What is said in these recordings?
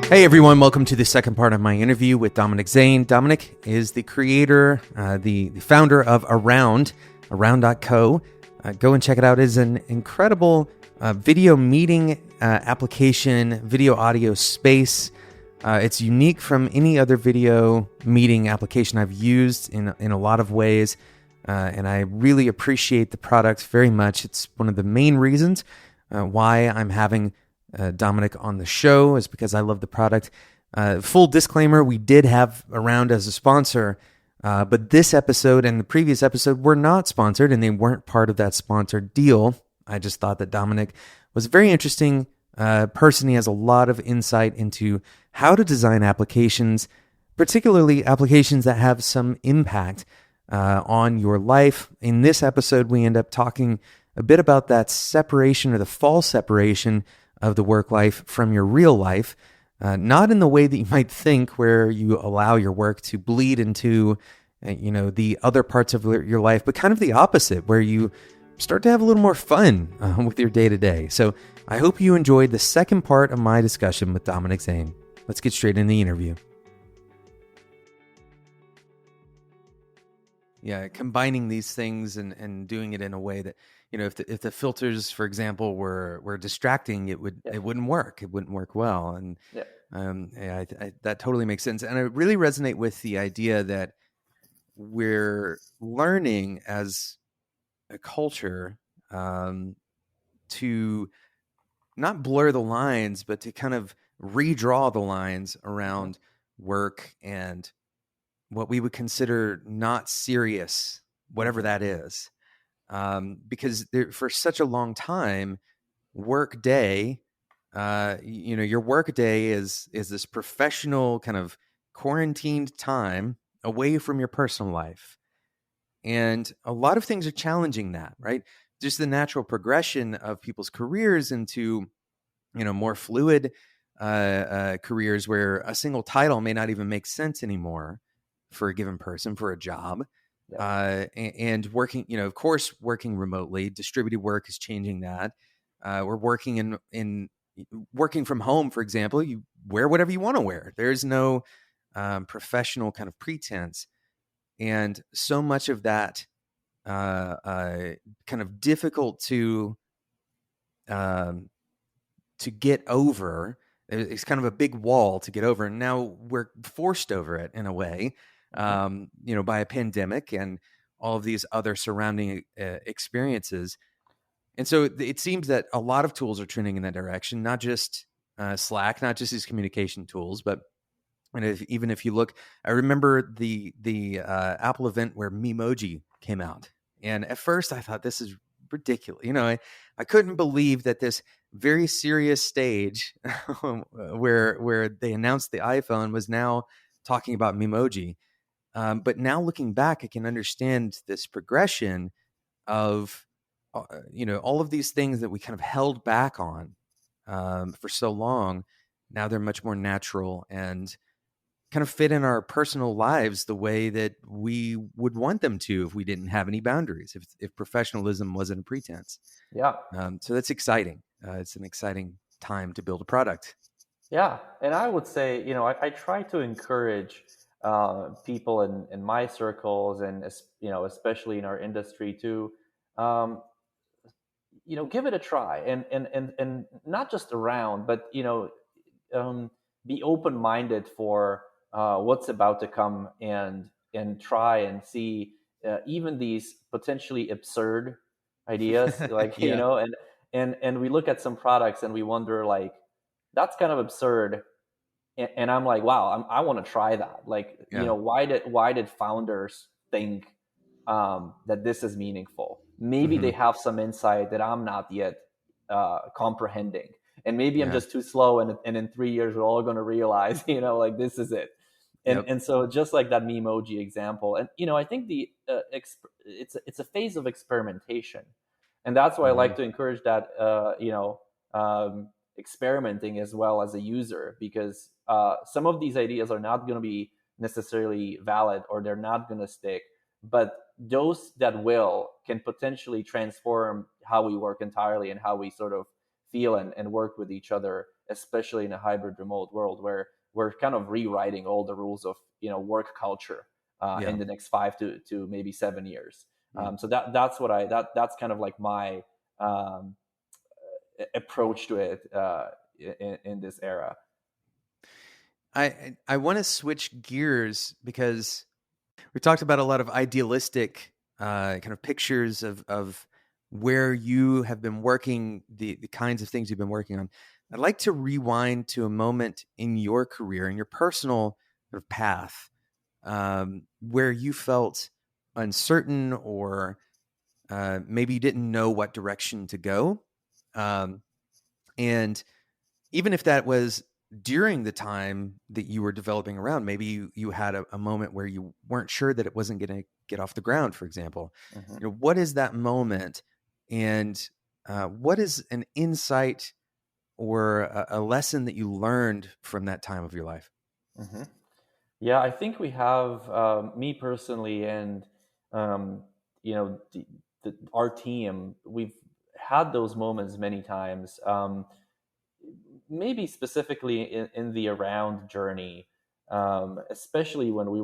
Hey everyone, welcome to the second part of my interview with Dominik Zane. Dominik is the creator, the founder of Around.co. Go and check it out. It is an incredible video meeting application, video audio space. It's unique from any other video meeting application I've used in a lot of ways, and I really appreciate the product very much. It's one of the main reasons why I'm having Dominik on the show is because I love the product. Full disclaimer, we did have Around as a sponsor, but this episode and the previous episode were not sponsored and they weren't part of that sponsored deal. I just thought that Dominik was a very interesting person. He has a lot of insight into how to design applications, particularly applications that have some impact on your life. In this episode, we end up talking a bit about that separation or the false separation of the work life from your real life, not in the way that you might think, where you allow your work to bleed into, the other parts of your life, but kind of the opposite, where you start to have a little more fun with your day to day. So I hope you enjoyed the second part of my discussion with Dominik Zane. Let's get straight in the interview. Yeah, combining these things and doing it in a way that, if the filters, for example, were distracting, it wouldn't work. It wouldn't work well. And that totally makes sense. And I really resonate with the idea that we're learning as a culture to not blur the lines, but to kind of redraw the lines around work and what we would consider not serious, whatever that is. Because for such a long time, work day, your work day is this professional kind of quarantined time away from your personal life. And a lot of things are challenging that, right? Just the natural progression of people's careers into, more fluid careers where a single title may not even make sense anymore for a given person, for a job. And working, of course, working remotely, distributed work is changing that. We're working in working from home, for example. You wear whatever you want to wear. There's no professional kind of pretense, and so much of that kind of difficult to get over. It's kind of a big wall to get over, and now we're forced over it in a way. By a pandemic and all of these other surrounding experiences. And so it seems that a lot of tools are trending in that direction, not just Slack, not just these communication tools, but even if you look, I remember the Apple event where Memoji came out. And at first I thought, this is ridiculous. I couldn't believe that this very serious stage where they announced the iPhone was now talking about Memoji. But now looking back, I can understand this progression of, all of these things that we kind of held back on for so long. Now they're much more natural and kind of fit in our personal lives the way that we would want them to if we didn't have any boundaries, if professionalism wasn't a pretense. Yeah. So that's exciting. It's an exciting time to build a product. Yeah. And I would say, I try to encourage people in my circles and, especially in our industry to, give it a try and not just around, but, be open-minded for what's about to come and try and see even these potentially absurd ideas, like, and we look at some products and we wonder, like, that's kind of absurd. And I'm like, wow, I want to try that. Like, why did founders think that this is meaningful? Maybe they have some insight that I'm not yet comprehending. And maybe I'm just too slow. And in 3 years, we're all going to realize, like, this is it. And so just like that Memoji example. And, I think it's a phase of experimentation. And that's why I like to encourage that, experimenting as well as a user, because some of these ideas are not going to be necessarily valid or they're not going to stick, but those that will can potentially transform how we work entirely and how we sort of feel and work with each other especially in a hybrid remote world where we're kind of rewriting all the rules of work culture Yeah. in the next 5 to maybe 7 years. Mm. So that's kind of like my um, approach to it in this era. I want to switch gears because we talked about a lot of idealistic kind of pictures of where you have been working, the kinds of things you've been working on. I'd like to rewind to a moment in your career, in your personal sort of path, where you felt uncertain or maybe you didn't know what direction to go. Um, and even if that was during the time that you were developing around, maybe you had a moment where you weren't sure that it wasn't going to get off the ground, for example. Mm-hmm. What is that moment, and what is an insight or a lesson that you learned from that time of your life? Mm-hmm. Yeah, I think we have me personally, and um, our team. We've had those moments many times. Maybe specifically in the around journey, especially when we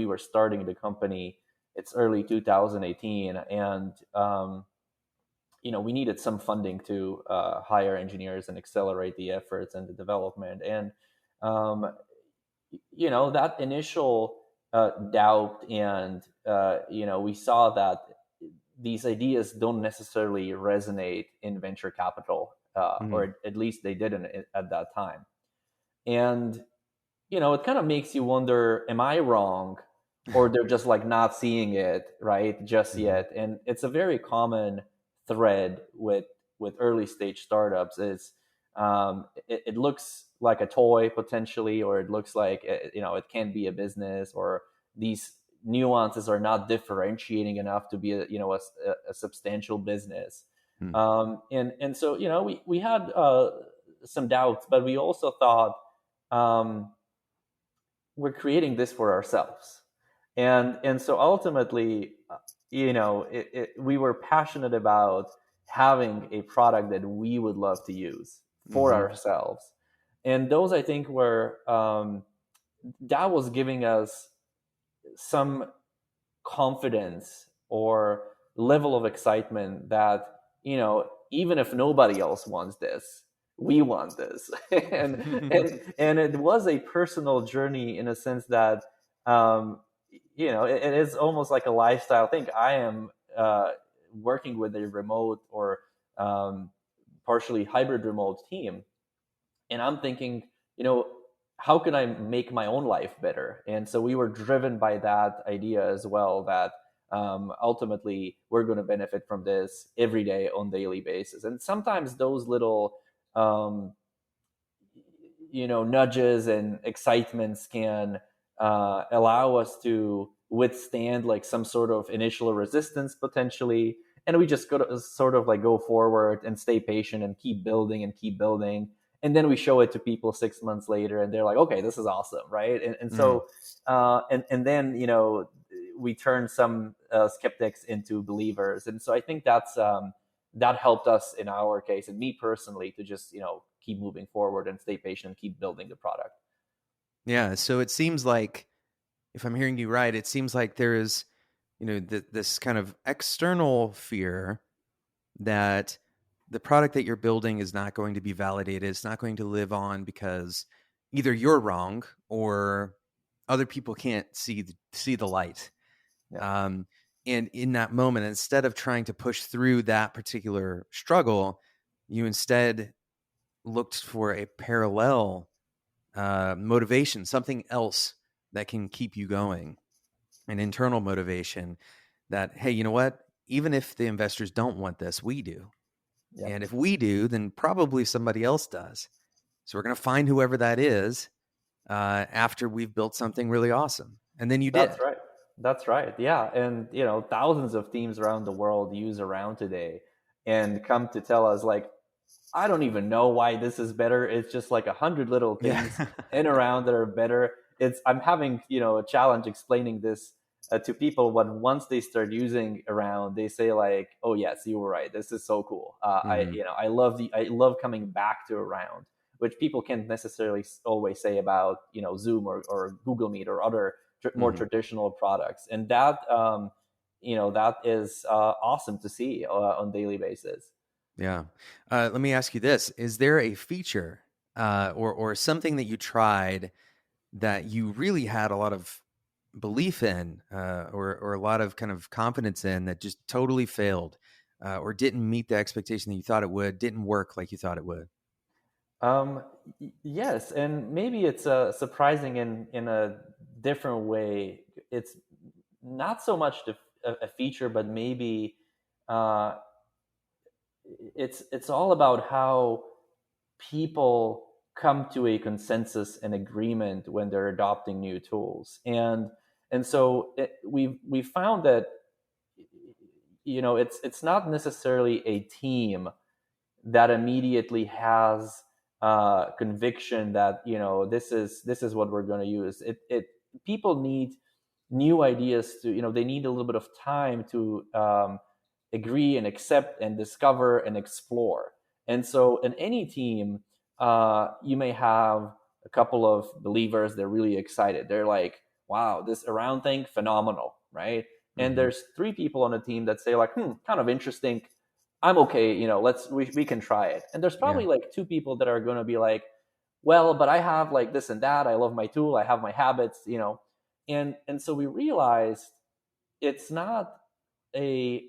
were starting the company. It's early 2018, and we needed some funding to hire engineers and accelerate the efforts and the development. And um, that initial doubt, and we saw that these ideas don't necessarily resonate in venture capital, Mm-hmm. or at least they didn't at that time. And it kind of makes you wonder, am I wrong, or they're just like not seeing it right just Mm-hmm. yet? And it's a very common thread with early stage startups. Is it looks like a toy potentially, or it looks like it can be a business, or these nuances are not differentiating enough to be a substantial business. Mm-hmm. And so we had some doubts, but we also thought, um, we're creating this for ourselves. And so ultimately, we were passionate about having a product that we would love to use for Mm-hmm. ourselves. And those, I think, were that was giving us some confidence or level of excitement that even if nobody else wants this, we want this. And it was a personal journey in a sense that um it is almost like a lifestyle thing. I am working with a remote or um partially hybrid remote team, and I'm thinking, you know, how can I make my own life better? And so we were driven by that idea as well, that ultimately we're going to benefit from this every day on daily basis. And sometimes those little, um, nudges and excitements can allow us to withstand like some sort of initial resistance potentially. And we just got to sort of like go forward and stay patient and keep building and keep building. And then we show it to people 6 months later, and they're like, okay, this is awesome, right? And Mm-hmm. so and then we turn some skeptics into believers. And so I think that helped us in our case, and me personally, to just keep moving forward and stay patient and keep building the product. Yeah. So it seems like, if I'm hearing you right, it seems like there is, this kind of external fear that the product that you're building is not going to be validated. It's not going to live on because either you're wrong or other people can't see the light. Yeah. And in that moment, instead of trying to push through that particular struggle, you instead looked for a parallel motivation, something else that can keep you going, an internal motivation that, hey, you know what? Even if the investors don't want this, we do. Yeah. And if we do, then probably somebody else does. So we're going to find whoever that is after we've built something really awesome. And then you That's did. right. That's right. Yeah. And, thousands of teams around the world use Around today and come to tell us, like, I don't even know why this is better. It's just like 100 little Yeah. things in Around that are better. I'm having, a challenge explaining this to people, but once they start using Around, they say like, oh yes, you were right. This is so cool. Mhm. I love coming back to Around, which people can't necessarily always say about Zoom or Google Meet or other more traditional products. And that that is awesome to see on a daily basis. Yeah. Let me ask you this: is there a feature or something that you tried that you really had a lot of belief in, or a lot of kind of confidence in, that just totally failed, or didn't meet the expectation that you thought it would, didn't work like you thought it would? Yes, and maybe it's surprising in a different way. It's not so much a feature, but maybe uh, it's all about how people come to a consensus and agreement when they're adopting new tools. And so we found that it's not necessarily a team that immediately has conviction that this is what we're going to use. It People need new ideas to they need a little bit of time to agree and accept and discover and explore. And so in any team, you may have a couple of believers. They're really excited. They're like, wow, this around thing, phenomenal, right? And there's three people on the team that say like, kind of interesting. I'm okay, we can try it. And there's Yeah. probably like two people that are going to be like, well, but I have like this and that. I love my tool. I have my habits, and so we realized it's not a,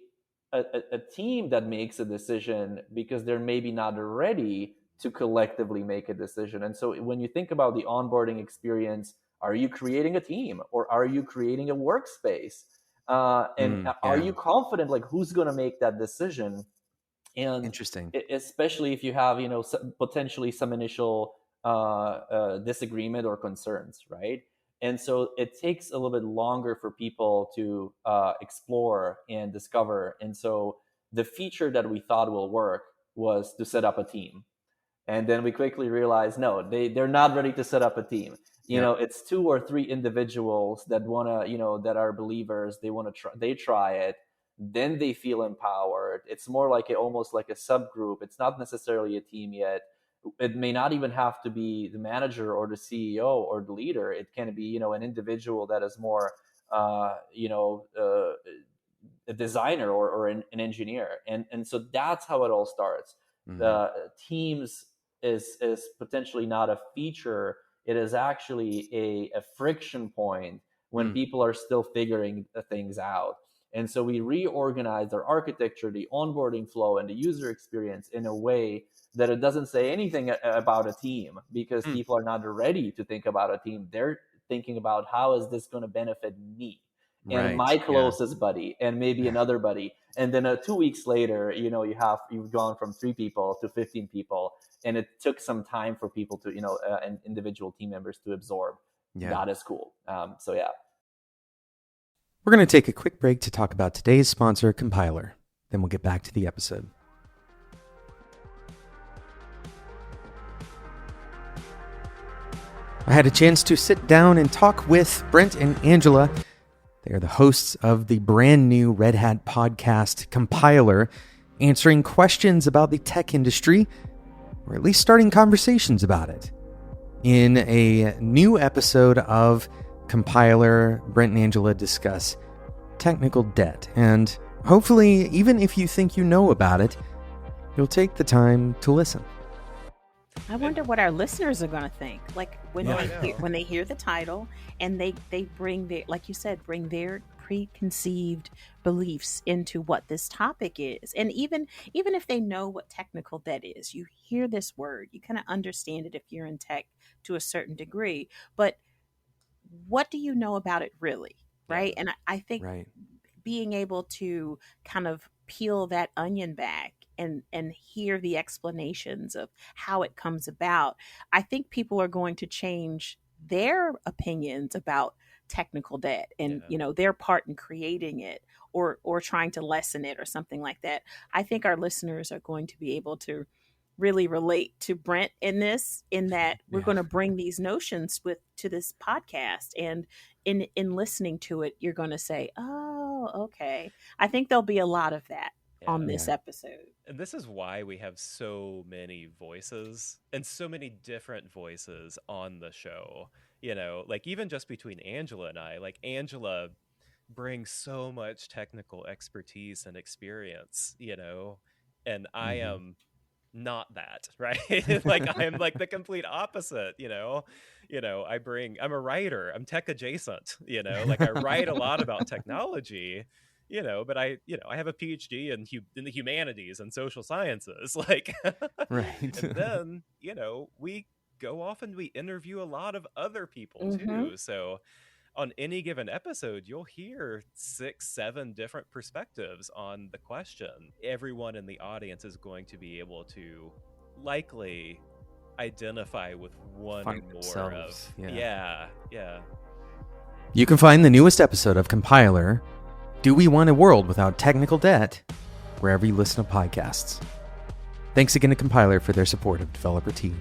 a team that makes a decision because they're maybe not ready to collectively make a decision. And so when you think about the onboarding experience, are you creating a team or are you creating a workspace? And are Yeah. you confident like who's going to make that decision? And Interesting. especially if you have potentially some initial disagreement or concerns, right? And so it takes a little bit longer for people to explore and discover. And so the feature that we thought will work was to set up a team. And then we quickly realized, no, they're not ready to set up a team. Yeah. It's two or three individuals that want to that are believers. They want to try it, then they feel empowered. It's more like almost like a subgroup. It's not necessarily a team yet. It may not even have to be the manager or the CEO or the leader. It can be an individual that is more a designer or an engineer. And so that's how it all starts. The teams is potentially not a feature. It is actually a friction point when people are still figuring things out. And so we reorganized our architecture, the onboarding flow, and the user experience in a way that it doesn't say anything about a team, because people are not ready to think about a team. They're thinking about how is this going to benefit me and Right. my Yeah. closest buddy and maybe another buddy. And then 2 weeks later, you've gone from 3 people to 15 people. And it took some time for people to, and individual team members to absorb. Yeah. That is cool. So yeah. We're going to take a quick break to talk about today's sponsor, Compiler. Then we'll get back to the episode. I had a chance to sit down and talk with Brent and Angela. They are the hosts of the brand new Red Hat podcast, Compiler, answering questions about the tech industry, or at least starting conversations about it. In a new episode of Compiler, Brent and Angela discuss technical debt. And hopefully, even if you think you know about it, you'll take the time to listen. I wonder what our listeners are going to think. Like when they hear the title and they bring their, like you said, bring their preconceived beliefs into what this topic is. And even if they know what technical debt is, you hear this word, you kind of understand it if you're in tech to a certain degree. But what do you know about it really? Right. And I think Right. being able to kind of peel that onion back and hear the explanations of how it comes about, I think people are going to change their opinions about technical debt and their part in creating it or trying to lessen it or something like that. I think our listeners are going to be able to really relate to Brent in that we're going to bring these notions to this podcast, and in listening to it, you're going to say, oh, okay. I think there'll be a lot of that. on this Yeah. episode. And this is why we have so many voices and so many different voices on the show. Like even just between Angela and I, like Angela brings so much technical expertise and experience, and I Mhm. am not that, right? Like I am like the complete opposite, I'm a writer, I'm tech adjacent, like I write a lot about technology, but I have a PhD in the humanities and social sciences, like, Right. and then, we go off and we interview a lot of other people Mm-hmm. too. So on any given episode, you'll hear 6, 7 different perspectives on the question. Everyone in the audience is going to be able to likely identify with one Find or more themselves, of. Yeah. You can find the newest episode of Compiler, Do We Want a World Without Technical Debt, wherever you listen to podcasts. Thanks again to Compiler for their support of Developer Tea.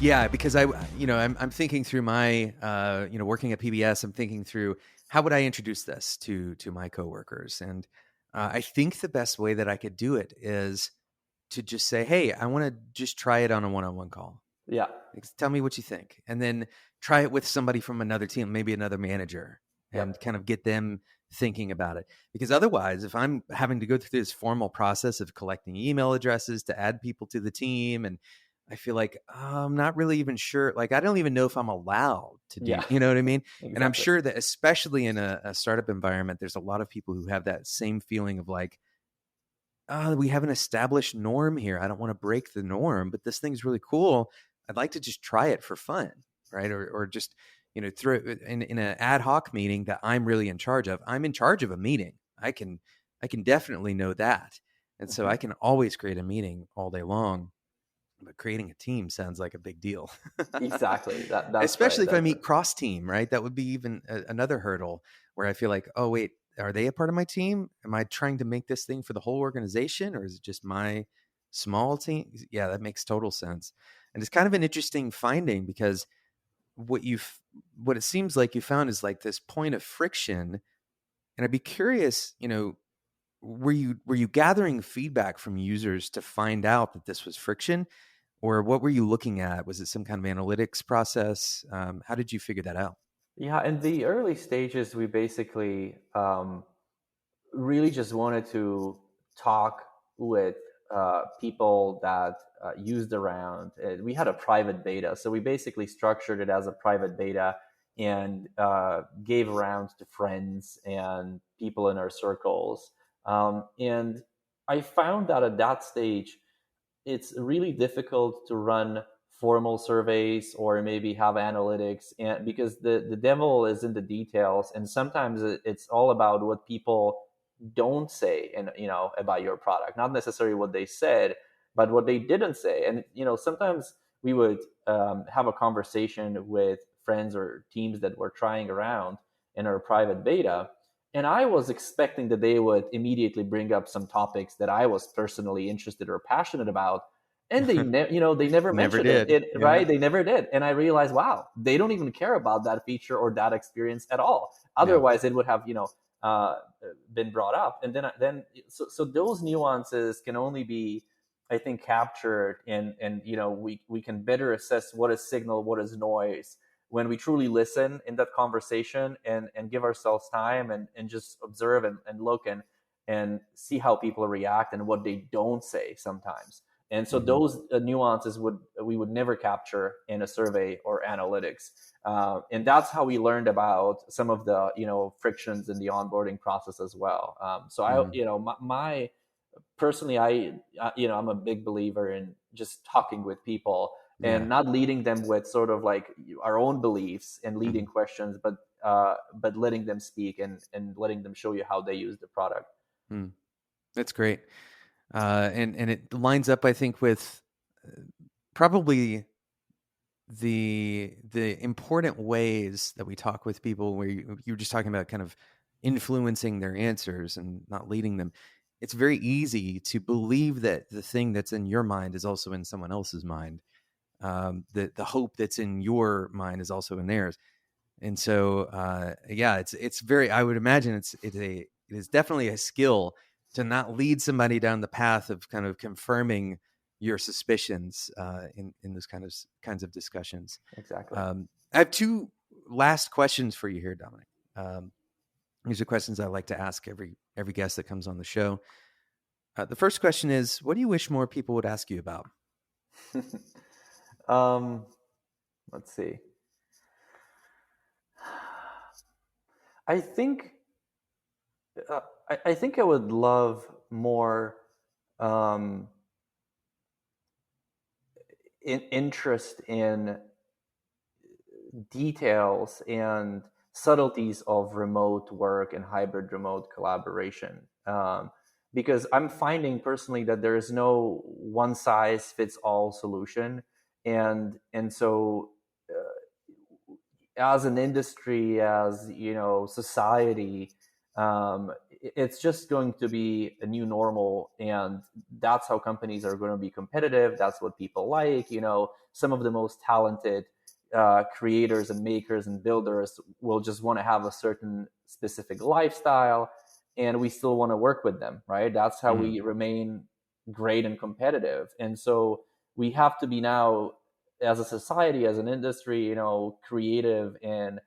Yeah, because I'm thinking through my, working at PBS, I'm thinking through how would I introduce this to my coworkers, and I think the best way that I could do it is to just say, hey, I want to just try it on a one-on-one call. Yeah. Tell me what you think, and then try it with somebody from another team, maybe another manager, and kind of get them thinking about it. Because otherwise, if I'm having to go through this formal process of collecting email addresses to add people to the team, and I feel like I'm not really even sure, like I don't even know if I'm allowed to do, Yeah. you know what I mean? Exactly. And I'm sure that especially in a startup environment, there's a lot of people who have that same feeling of like, we have an established norm here. I don't want to break the norm, but this thing's really cool. I'd like to just try it for fun, right? Or just, throw it in an ad hoc meeting that I'm really in charge of. I'm in charge of a meeting. I can definitely know that. And so I can always create a meeting all day long, but creating a team sounds like a big deal. Exactly. That's Especially right. if I meet cross team, right? That would be even another hurdle where I feel like, oh, wait, are they a part of my team? Am I trying to make this thing for the whole organization, or is it just my small team? Yeah, that makes total sense. And it's kind of an interesting finding because what it seems like you found is like this point of friction. And I'd be curious, were you gathering feedback from users to find out that this was friction, or what were you looking at? Was it some kind of analytics process? How did you figure that out? Yeah, in the early stages, we basically really just wanted to talk with people that used around. We had a private beta, so we basically structured it as a private beta and gave around to friends and people in our circles. And I found that at that stage, it's really difficult to run formal surveys or maybe have analytics, and because the devil is in the details, and sometimes it's all about what people don't say and about your product, not necessarily what they said but what they didn't say. And sometimes we would have a conversation with friends or teams that were trying around in our private beta, and I was expecting that they would immediately bring up some topics that I was personally interested or passionate about, and they never Never mentioned did. it, Yeah. right? They never did. And I realized, wow, they don't even care about that feature or that experience at all. Otherwise it would have uh, been brought up. And then so those nuances can only be, I think, captured and we can better assess what is signal, what is noise, when we truly listen in that conversation and give ourselves time and just observe and look and see how people react and what they don't say sometimes. And so those nuances we would never capture in a survey or analytics. And that's how we learned about some of the frictions in the onboarding process as well. So I my personally, I'm a big believer in just talking with people Yeah. and not leading them with sort of like our own beliefs and leading questions, but letting them speak and letting them show you how they use the product. That's great. And it lines up, I think, with probably the important ways that we talk with people, where you were just talking about kind of influencing their answers and not leading them. it's very easy to believe that the thing that's in your mind is also in someone else's mind. The hope that's in your mind is also in theirs. And so, yeah, it's very. I would imagine it is definitely a skill to not lead somebody down the path of kind of confirming your suspicions in those kinds of discussions. Exactly. I have two last questions for you here, Dominic. These are questions I like to ask every guest that comes on the show. The first question is, what do you wish more people would ask you about? Let's see. I think I think I would love more interest in details and subtleties of remote work and hybrid remote collaboration. Because I'm finding personally that there is no one size fits all solution, and so as an industry, as society, it's just going to be a new normal, and that's how companies are going to be competitive. That's what people like. Some of the most talented creators and makers and builders will just want to have a certain specific lifestyle, and we still want to work with them, right? That's how we remain great and competitive. And so we have to be now, as a society, as an industry, creative and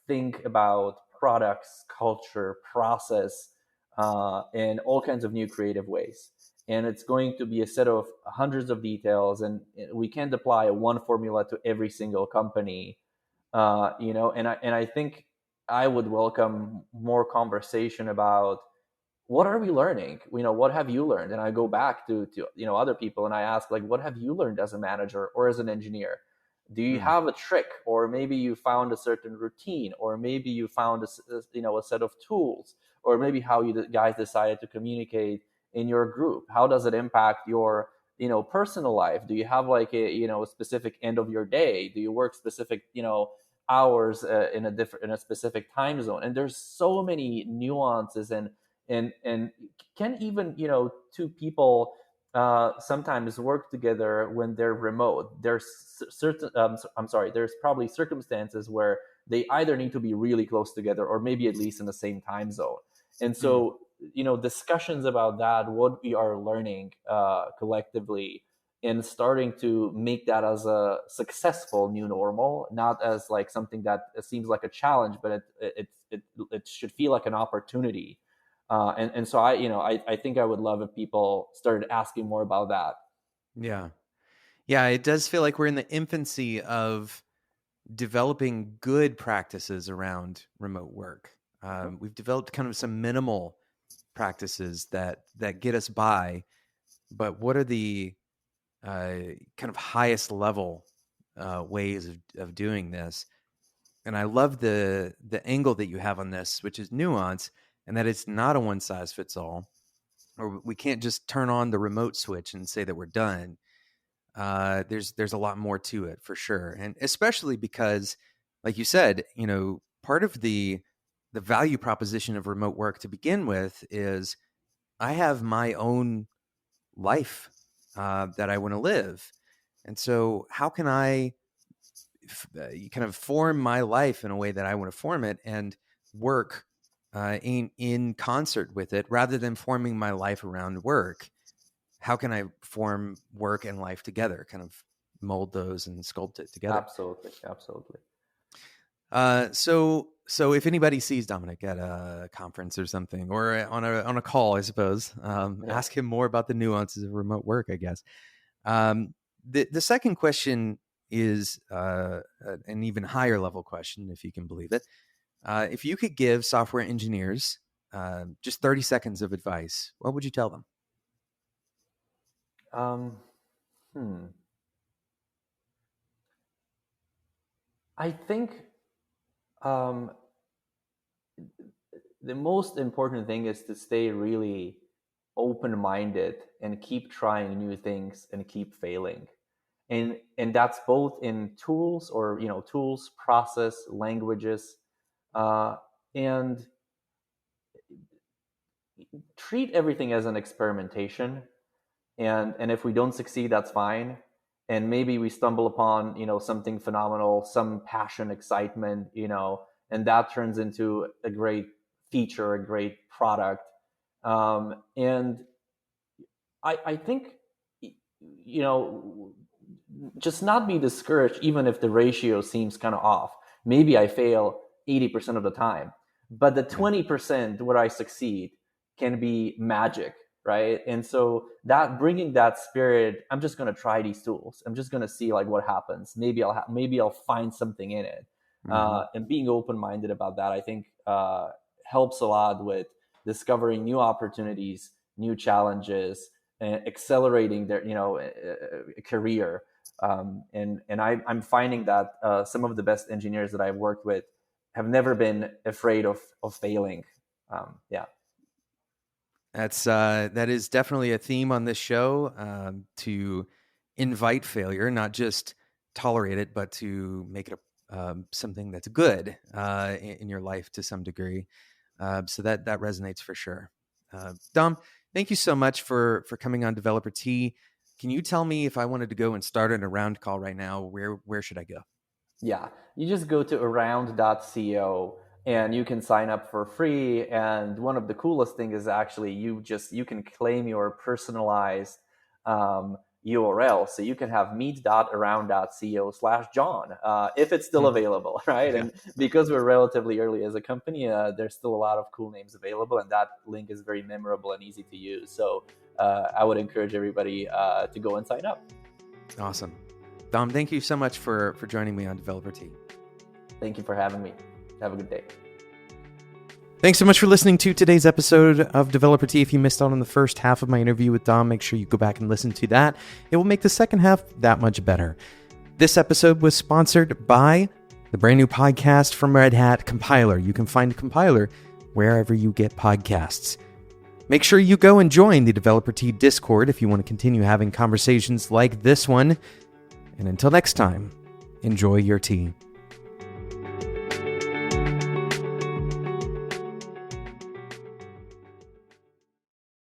think about products, culture, process, and all kinds of new creative ways. And it's going to be a set of hundreds of details, and we can't apply one formula to every single company. And I think I would welcome more conversation about what are we learning. What have you learned? And I go back to other people and I ask, like, what have you learned as a manager or as an engineer? Do you have a trick, or maybe you found a certain routine, or maybe you found a set of tools, or maybe how you guys decided to communicate in your group? How does it impact your personal life? Do you have like a specific end of your day? Do you work specific hours in a specific time zone? And there's so many nuances, and can even two people sometimes work together when they're remote. There's certain there's probably circumstances where they either need to be really close together or maybe at least in the same time zone. And so discussions about that, what we are learning collectively, and starting to make that as a successful new normal, not as like something that seems like a challenge, but it should feel like an opportunity. And so I think I would love if people started asking more about that. Yeah. Yeah, it does feel like we're in the infancy of developing good practices around remote work. We've developed kind of some minimal practices that get us by, but what are the kind of highest level ways of doing this? And I love the angle that you have on this, which is nuance, and that it's not a one size fits all, or we can't just turn on the remote switch and say that we're done. There's a lot more to it for sure, and especially because, like you said, part of the value proposition of remote work to begin with is I have my own life that I want to live, and so how can I kind of form my life in a way that I want to form it and work in concert with it rather than forming my life around work? How can I form work and life together, kind of mold those and sculpt it together? Absolutely. So if anybody sees Dominik at a conference or something, or on a call, I suppose, ask him more about the nuances of remote work, I guess. The second question is an even higher level question, if you can believe it. If you could give software engineers just 30 seconds of advice, what would you tell them? I think the most important thing is to stay really open-minded and keep trying new things and keep failing. And that's both in tools, or tools, process, languages, and treat everything as an experimentation, and if we don't succeed, that's fine. And maybe we stumble upon, something phenomenal, some passion, excitement, and that turns into a great feature, a great product. And I think, just not be discouraged, even if the ratio seems kind of off. Maybe I fail 80% of the time, but the 20% where I succeed can be magic, right? And so that, bringing that spirit, I'm just going to try these tools. I'm just going to see like what happens. Maybe I'll find something in it. And being open-minded about that, I think, helps a lot with discovering new opportunities, new challenges, and accelerating their, career. And I'm finding that some of the best engineers that I've worked with have never been afraid of failing. Yeah. That is definitely a theme on this show, to invite failure, not just tolerate it, but to make it something that's good in your life to some degree. So that resonates for sure. Dom, thank you so much for coming on Developer Tea. Can you tell me, if I wanted to go and start an Around call right now, where should I go? Yeah, you just go to around.co and you can sign up for free. And one of the coolest things is actually you can claim your personalized URL. So you can have meet.around.co/John if it's still available, right? Yeah. And because we're relatively early as a company, there's still a lot of cool names available, and that link is very memorable and easy to use. So I would encourage everybody to go and sign up. Awesome. Dom, thank you so much for joining me on Developer Tea. Thank you for having me. Have a good day. Thanks so much for listening to today's episode of Developer Tea. If you missed out on the first half of my interview with Dom, make sure you go back and listen to that. It will make the second half that much better. This episode was sponsored by the brand new podcast from Red Hat, Compiler. You can find Compiler wherever you get podcasts. Make sure you go and join the Developer Tea Discord if you want to continue having conversations like this one. And until next time, enjoy your tea.